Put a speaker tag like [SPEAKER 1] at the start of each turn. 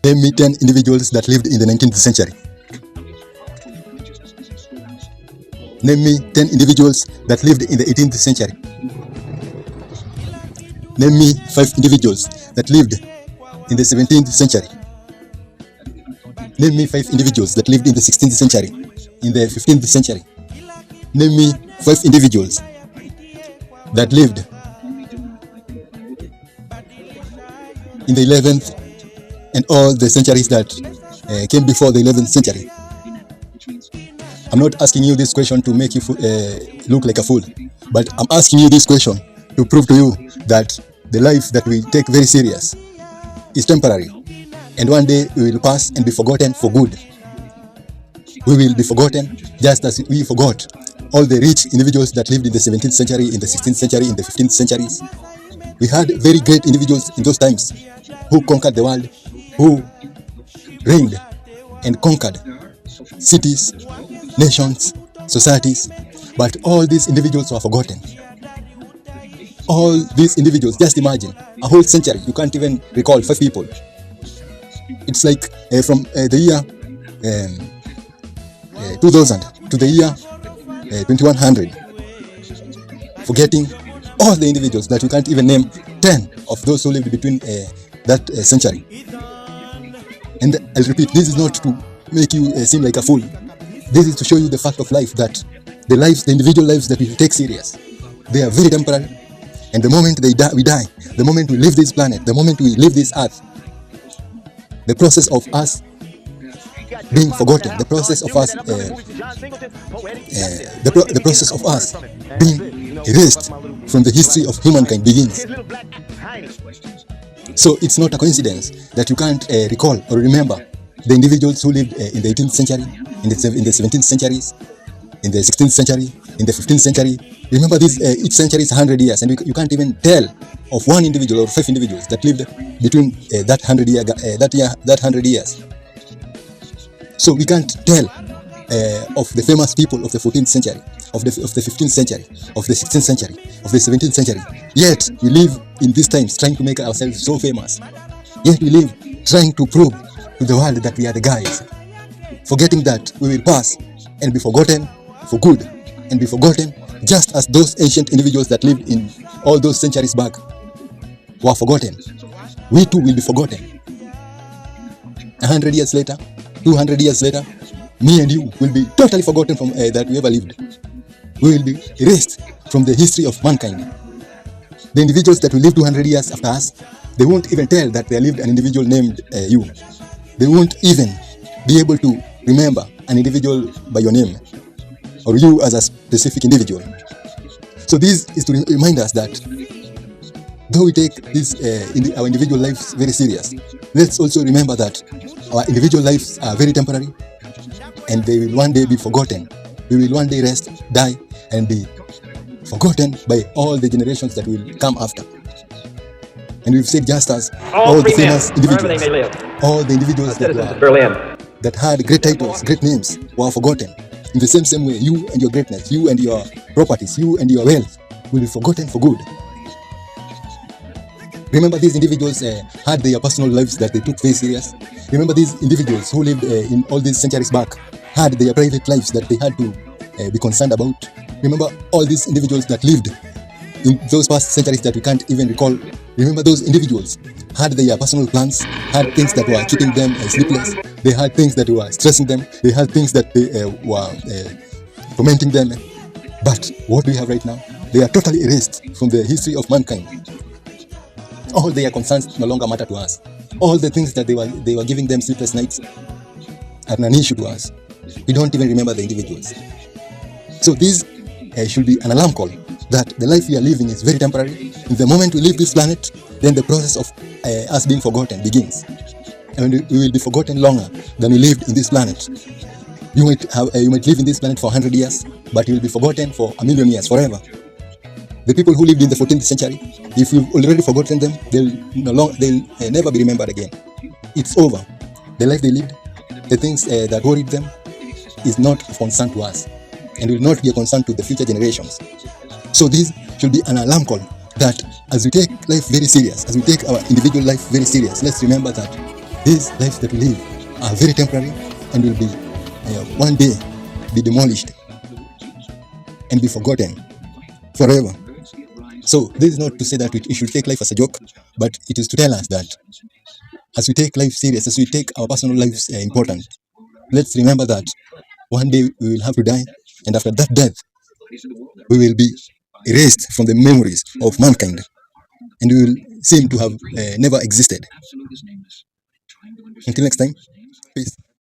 [SPEAKER 1] Name me 10 individuals that lived in the 19th century. Name me 10 individuals that lived in the 18th century. Name me 5 individuals that lived in the 17th century. Name me 5 individuals that lived in the 16th century, in the 15th century. Name me 5 individuals that lived in the 11th and all the centuries that came before the 11th century. I'm not asking you this question to make you look like a fool, but I'm asking you this question to prove to you that the life that we take very serious is temporary, and one day we will pass and be forgotten for good. We will be forgotten just as we forgot all the rich individuals that lived in the 17th century, in the 16th century, in the 15th centuries. We had very great individuals in those times who conquered the world, who reigned and conquered cities, nations, societies, but all these individuals were forgotten. All these individuals, just imagine, a whole century, you can't even recall 5 people. It's like from the year 2000 to the year 2100, forgetting all the individuals that you can't even name 10 of those who lived between that century. And I'll repeat, this is not to make you seem like a fool. This is to show you the fact of life, that the lives, the individual lives that we take serious, they are very temporary. And the moment we die, the moment we leave this planet, the moment we leave this earth, the process of us being forgotten, the process of us, the process of us being erased from the history of humankind begins. So it's not a coincidence that you can't recall or remember the individuals who lived in the 18th century, in the 17th centuries, in the 16th century, in the 15th century. Remember, this each century is 100 years, and you can't even tell of one individual or 5 individuals that lived between that 100 years. So we can't tell of the famous people of the 14th century, of the 15th century, of the 16th century, of the 17th century. Yet we live in these times trying to make ourselves so famous. Yet we live trying to prove to the world that we are the guys, forgetting that we will pass and be forgotten for good, and be forgotten just as those ancient individuals that lived in all those centuries back were forgotten. We too will be forgotten. 100 years later, 200 years later, me and you will be totally forgotten from that we ever lived. We will be erased from the history of mankind. The individuals that will live 200 years after us, they won't even tell that there lived an individual named you. They won't even be able to remember an individual by your name, or you as a specific individual. So this is to remind us that though we take this our individual lives very serious, let's also remember that our individual lives are very temporary, and they will one day be forgotten. We will one day rest, die, and be forgotten by all the generations that will come after. And we've said just as all the famous individuals, all the individuals that had great titles, great names, were forgotten. In the same way, you and your greatness, you and your properties, you and your wealth will be forgotten for good. Remember, these individuals had their personal lives that they took very serious. Remember, these individuals who lived in all these centuries back had their private lives that they had to be concerned about. Remember, all these individuals that lived in those past centuries that we can't even recall. Remember, those individuals had their personal plans, had things that were keeping them sleepless. They had things that were stressing them. They had things that were tormenting them. But what do we have right now? They are totally erased from the history of mankind. All their concerns no longer matter to us. All the things that they were giving them sleepless nights are an issue to us. We don't even remember the individuals. So this should be an alarm call that the life we are living is very temporary. In the moment we leave this planet, then the process of us being forgotten begins. And we will be forgotten longer than we lived in this planet. You might live in this planet for 100 years, but you will be forgotten for 1,000,000 years, forever. The people who lived in the 14th century, if you've already forgotten them, they'll never be remembered again. It's over. The life they lived, the things that worried them, is not of concern to us, and will not be a concern to the future generations. So this should be an alarm call that as we take life very serious, as we take our individual life very serious, let's remember that These lives that we live are very temporary and will be one day be demolished and be forgotten forever. So this is not to say that we should take life as a joke, but it is to tell us that as we take life serious, as we take our personal lives important, let's remember that one day we will have to die, and after that death, we will be erased from the memories of mankind, and we will seem to have never existed. Until next time, peace.